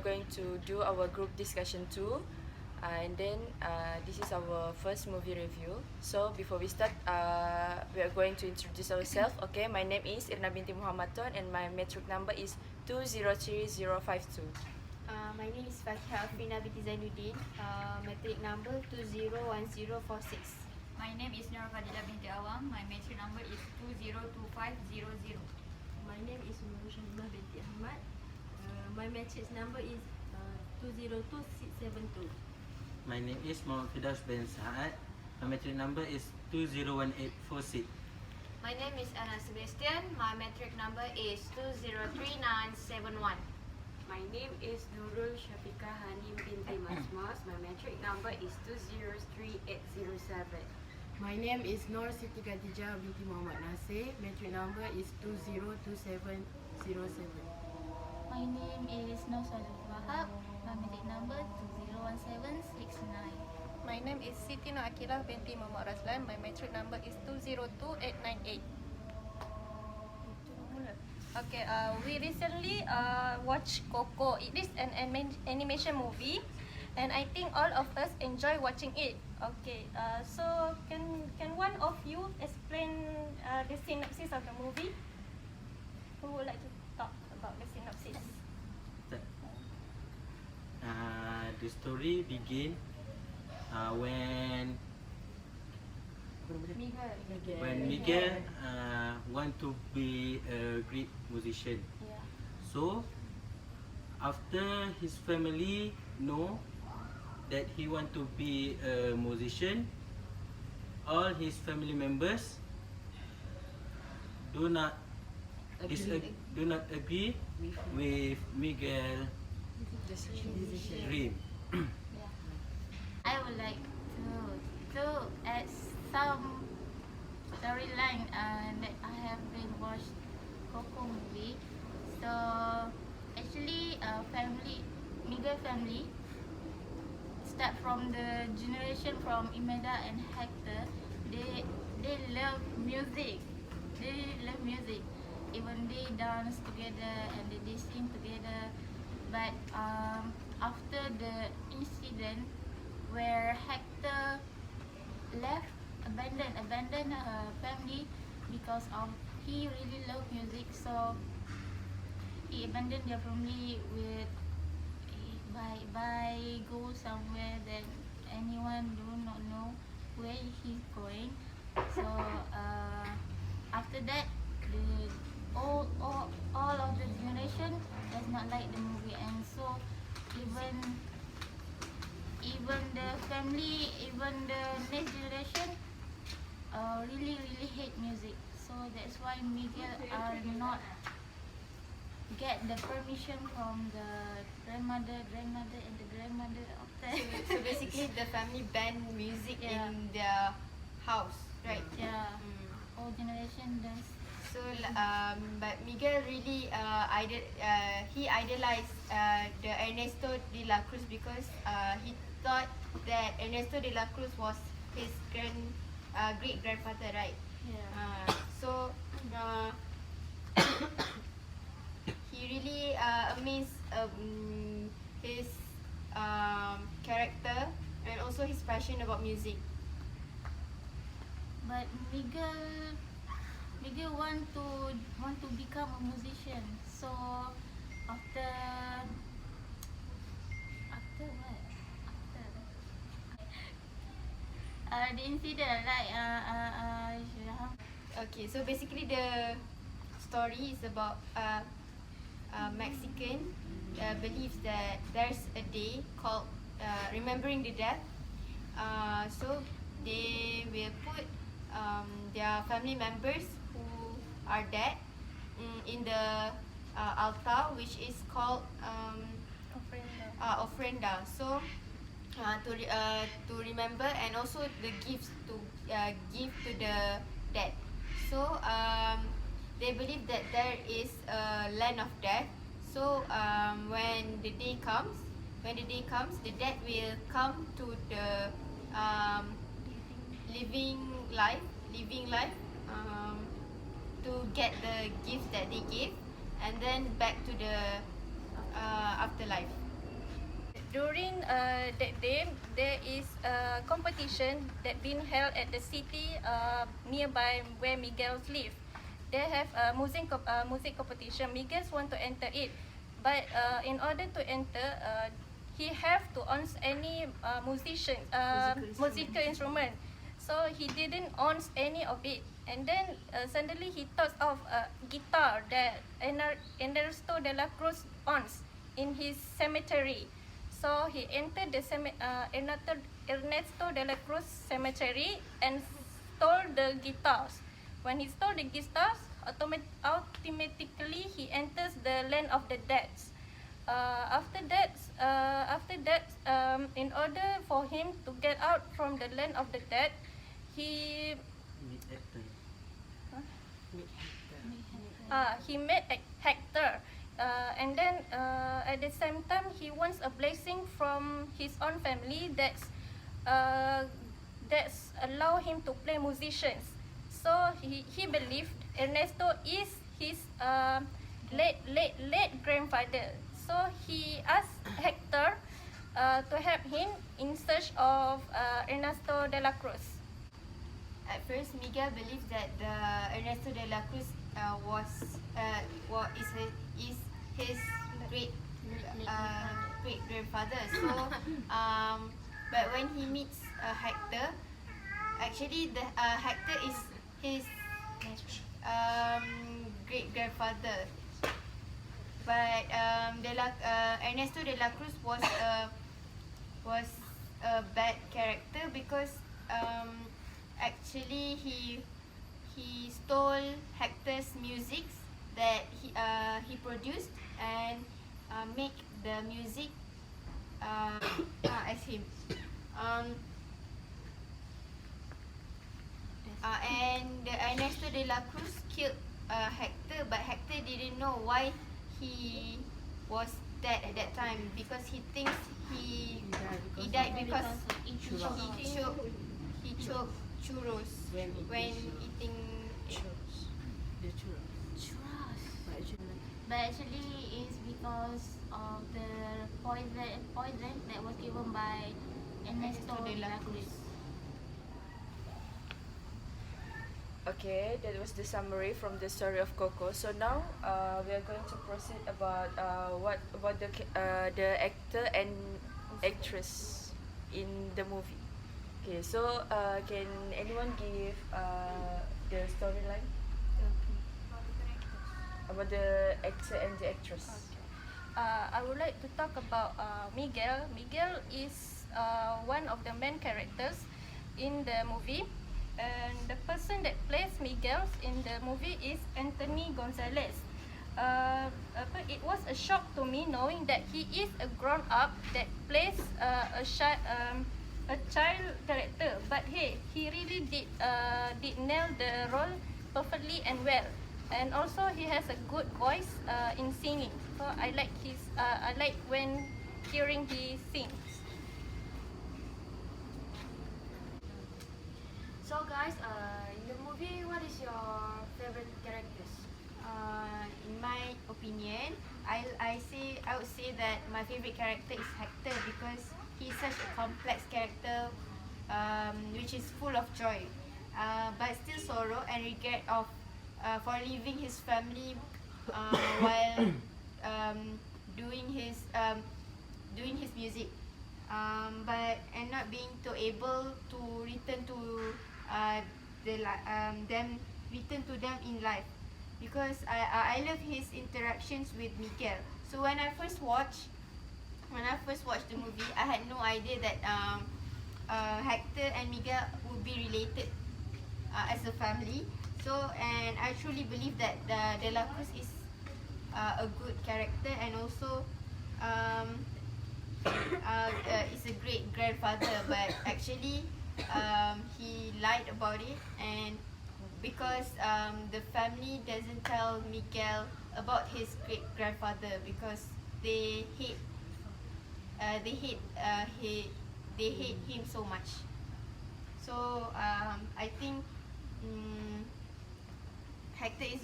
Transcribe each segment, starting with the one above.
going to do our group discussion too. And then this is our first movie review. So before we start, we are going to introduce ourselves. Okay, my name is Irnah Binti Muhammadon and my metric number is 203052. My name is Faqihah Afrina Binti Zainudin. Metric number 201046. My name is Norfadilah Binti Awang. My metric number is 202500. My name is Nurul Syahimah Binti Ahmad. My metric number is 202672. My name is Firdaus bin Saha'at. My metric number is 201846. My name is Annah Sebastian. My metric number is 203971. My name is Nurul Hanim Binti Masmos. My metric number is 203807. My name is Khatijah Binti Muhammad Nasir. Metric number is 202707. My name is wahab. My metric number 201769. My name is Siti Aqilah Binti Roslan. My metric number is 202898. Okay, we recently watched Coco. It is an animation movie, and I think all of us enjoy watching it. Okay, so can one of you explain the synopsis of the movie? Who would like to talk about the synopsis? The story begins when Miguel want to be a great musician. Yeah. So after his family know that he want to be a musician, all his family members do not agree with Miguel dream. Yeah. I would like to add some storyline that I have been watched Coco movie. So actually, Miguel family start from the generation from Imelda and Hector. They love music. They love music. Even they dance together and they sing together. But after the incident where Hector abandoned her family because of he really loved music, so he abandoned their family with by go somewhere that anyone do not know where he's going. So after that, all of the generation does not like the movie, and so even the family, even the next generation really hate music. So that's why Miguel are not get the permission from the grandmother and the grandmother of that. So basically the family banned music in their house, right? Yeah. All generation does. So but Miguel really he idolized the Ernesto de la Cruz because he thought that Ernesto de la Cruz was his great grandfather, right? Yeah. So he really amazed his character and also his passion about music. But Miguel want to become a musician. So after what? After the incident, like Okay, so basically the story is about Mexican believes that there's a day called remembering the death. So they will put their family members who are dead in the altar, which is called ofrenda. So to remember, and also the gifts to give to the dead. So they believe that there is a land of death. So when the day comes, the dead will come to the living life to get the gifts that they give, and then back to the afterlife. during that day, there is a competition that been held at the city nearby where Miguel live. They have a music competition. Miguel want to enter it, but in order to enter, he have to own any musical instrument. So he didn't own any of it. And then suddenly he thought of a guitar that Ernesto de la Cruz owns in his cemetery. So he entered the Ernesto de la Cruz cemetery and stole the guitars. When he stole the guitars, automatically he enters the land of the dead. After that, in order for him to get out from the land of the dead, he met Hector, and then at the same time he wants a blessing from his own family that's allow him to play musicians. So he believed Ernesto is his late grandfather. So he asked Hector to help him in search of Ernesto de la Cruz. At first, Miguel believed that the Ernesto de la Cruz is his great grandfather. So, but when he meets Hector, actually the Hector is his great grandfather. But Ernesto de la Cruz was a bad character because actually he stole Hector's music that he produced and make the music as him. And Ernesto de la Cruz killed Hector, but Hector didn't know why he was dead at that time because he thinks he died because he choked churros when eating churros. But actually it's because of the poison that was given by Ernesto de la Cruz. Okay, that was the summary from the story of Coco. So now we are going to proceed about what about the actor and actress in the movie. Okay, so can anyone give the storyline about the actor and the actress? I would like to talk about Miguel. Miguel is one of the main characters in the movie. And the person that plays Miguel in the movie is Anthony Gonzalez. It was a shock to me knowing that he is a grown-up that plays a child character. But hey, he really did nail the role perfectly and well. And also he has a good voice in singing. So I like when hearing he sings. So guys, in the movie, what is your favorite characters? In my opinion, I would say that my favorite character is Hector because he's such a complex character, which is full of joy, but still sorrow and regret of for leaving his family while doing his music, but and not being able to return to them in life because I love his interactions with Miguel. So when I first watched the movie, I had no idea that Hector and Miguel would be related as a family. So and I truly believe that De La Cruz is a good character and also is a great grandfather, but actually he lied about it, and because the family doesn't tell Miguel about his great grandfather because they hate him so much. So I think Hector is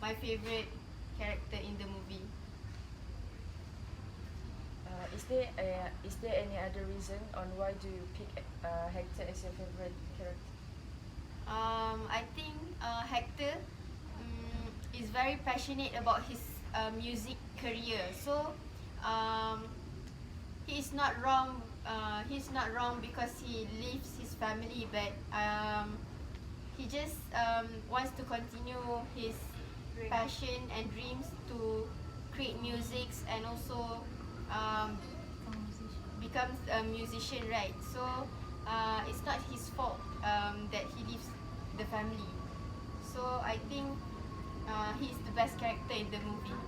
my favorite character in the movie. Is there any other reason on why do you pick Hector as your favorite character? I think Hector is very passionate about his music career. So he's not wrong. He's not wrong because he leaves his family, but he just wants to continue his passion and dreams to create music and also becomes a musician, right? So it's not his fault that he leaves the family. So I think he's the best character in the movie.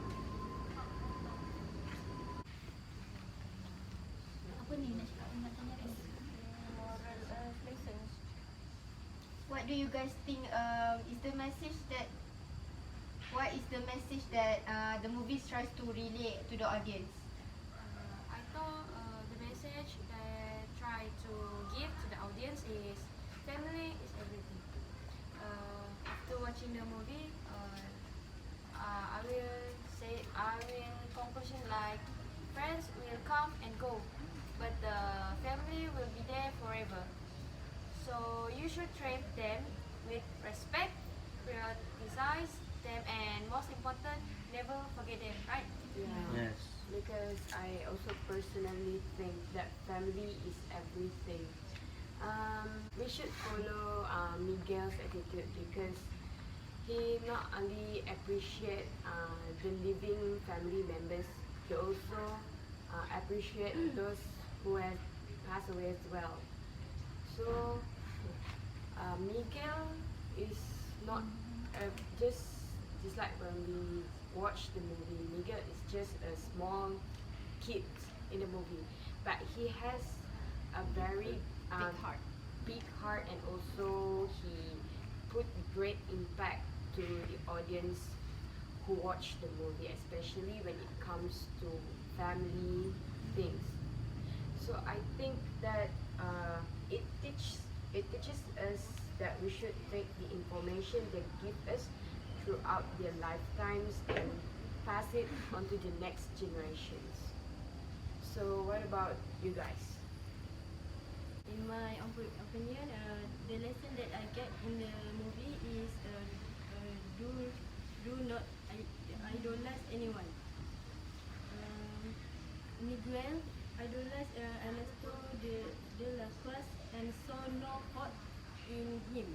Apa ni nak cakap, nak tanya apa? What do you guys think is the message that what is the message that the movie tries to relay to the audience? I thought the message that try to give to the audience is family is everything. After watching the movie, I will conclusion like friends will come and go, but the family will be there forever. So you should treat them with respect, prioritize them, and most important, never forget them, right? Yes. Because I also personally think that family is everything. We should follow Miguel's attitude because he not only appreciate the living family members, he also appreciate those who have passed away as well. So Miguel is not just like when we watch the movie. Miguel is just a small kid in the movie, but he has a very big heart, and also he put great impact to the audience who watch the movie, especially when it comes to family things. So I think that it teaches us that we should take the information they give us throughout their lifetimes and pass it on to the next generations. So what about you guys? In my opinion, the lesson that I get in the movie is do not idolize anyone. Miguel idolized Ernesto de la Cruz and saw no fault in him.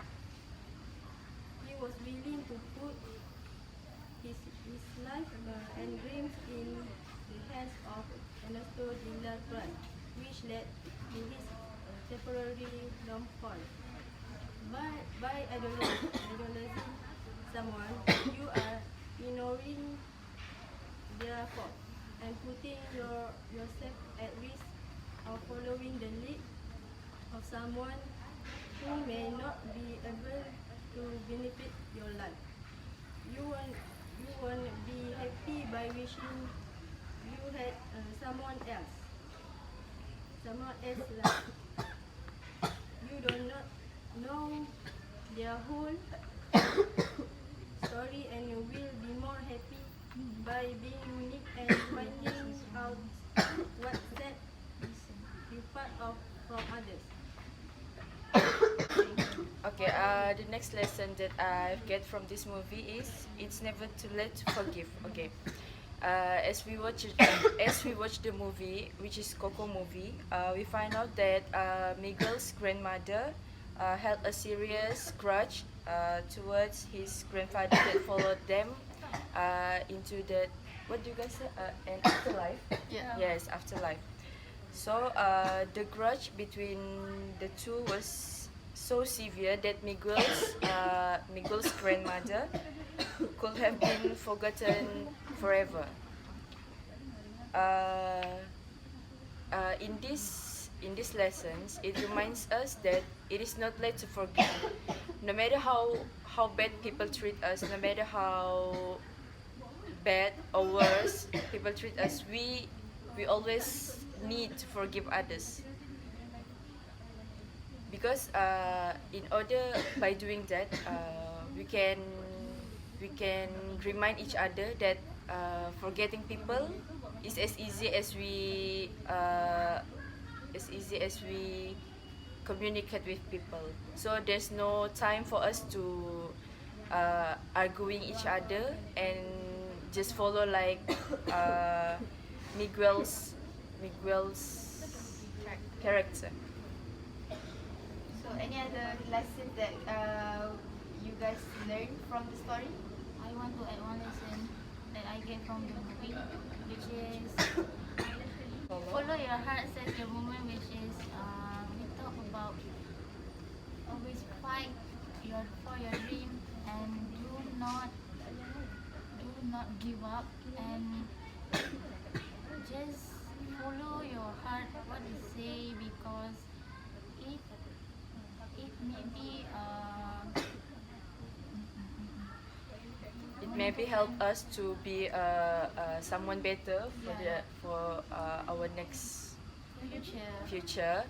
He was willing to put his life and dreams in the hands of Ernesto de la Cruz, which led to his temporary downfall. By idolizing someone, you are ignoring their fault and putting yourself at risk of following the lead of someone who may not be able to benefit your life. You won't be happy by wishing you had someone else like you do not know their whole story, and you will be more happy by being unique and finding out what set you apart from others. Okay, the next lesson that I get from this movie is it's never too late to forgive. Okay, as we watch the movie, which is Coco movie, we find out that Miguel's grandmother held a serious grudge towards his grandfather that followed them into the, what do you guys say, an afterlife? Yeah. Yes, afterlife. So the grudge between the two was so severe that Miguel's grandmother could have been forgotten forever. In these lessons, it reminds us that it is not late to forgive. No matter how bad people treat us, no matter how bad or worse people treat us, we always need to forgive others. Because in order, by doing that, we can remind each other that forgetting people it's as easy as we communicate with people. So there's no time for us to arguing each other and just follow like Miguel's character. So any other lessons that you guys learned from the story? I want to add one lesson that I get from the movie, which is follow your heart, says the woman, which is we talk about always fight for your dream and do not give up and just follow your heart what they say, because it may be It maybe help us to be someone better for our next future.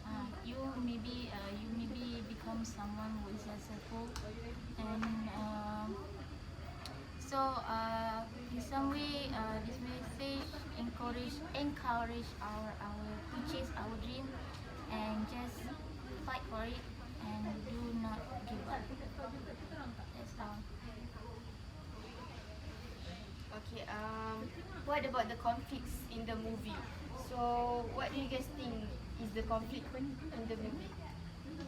you maybe become someone who is successful, and in some way this message encourage our to chase our dream and just fight for it and do not give up. That's all. Okay, what about the conflicts in the movie? So what do you guys think is the conflict in the movie?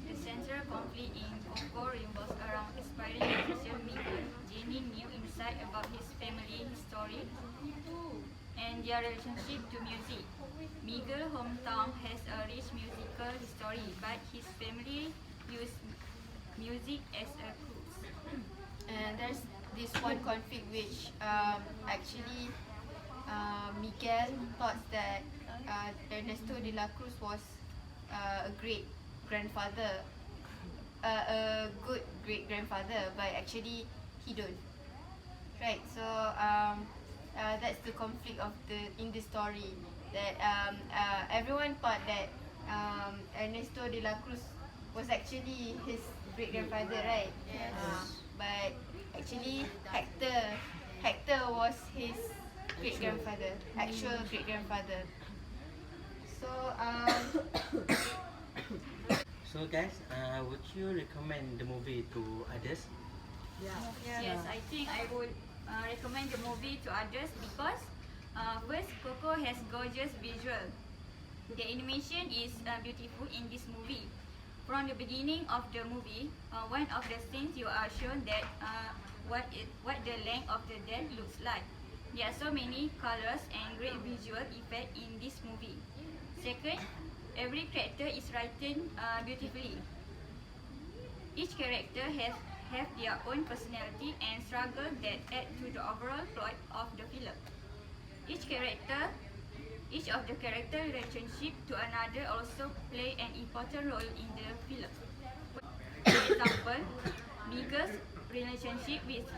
The central conflict in Coco revolves around aspiring musician Miguel, gaining new insight about his family history and their relationship to music. Miguel's hometown has a rich musical history, but his family use music as a crux. And there's this one conflict which actually Miguel thought that Ernesto de la Cruz was a great grandfather, a good great grandfather, but actually he don't. Right. So that's the conflict of in the story, that everyone thought that Ernesto de la Cruz was actually his great grandfather, right? Yes. But actually Hector was his great grandfather, actual great grandfather. So So guys, would you recommend the movie to others? Yes, I think I would recommend the movie to others because first, Coco has gorgeous visual. The animation is beautiful in this movie. From the beginning of the movie, one of the scenes you are shown that what the length of the death looks like. There are so many colors and great visual effect in this movie. Second, every character is written beautifully. Each character have their own personality and struggle that add to the overall plot of the film. Each of the character relationship to another also play an important role in the film. For example, Miguel's relationship with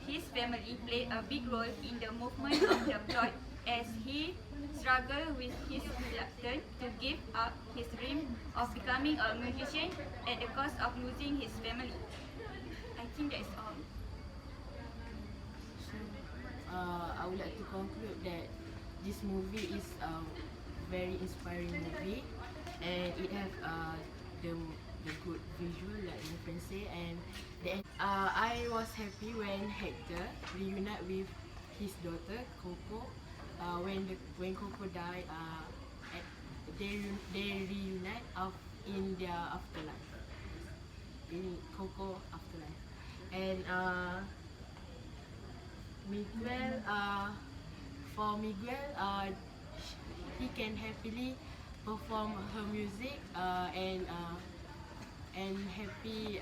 his family play a big role in the movement of the plot as he struggled with his reluctance to give up his dream of becoming a musician at the cost of losing his family. I think that's all. I would like to conclude that this movie is a very inspiring movie, and it has the good visual, like my friend say, and I was happy when Hector reunited with his daughter Coco. When Coco died, they reunite in their afterlife, in Coco afterlife, and Miguel. For Miguel, he can happily perform her music and happy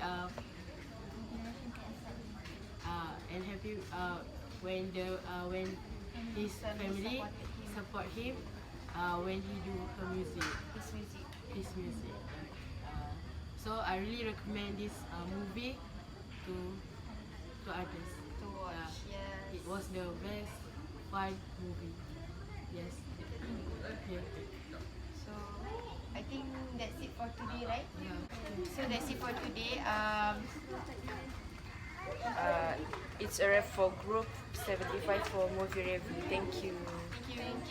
when his family support him when he do her music. His music. So I really recommend this movie to others. to watch, yes. It was the best fun movie. Yes. Yeah. So I think that's it for today, right? Yeah. So that's it for today. It's a wrap for group 75 for movie review. Thank you. Thank you.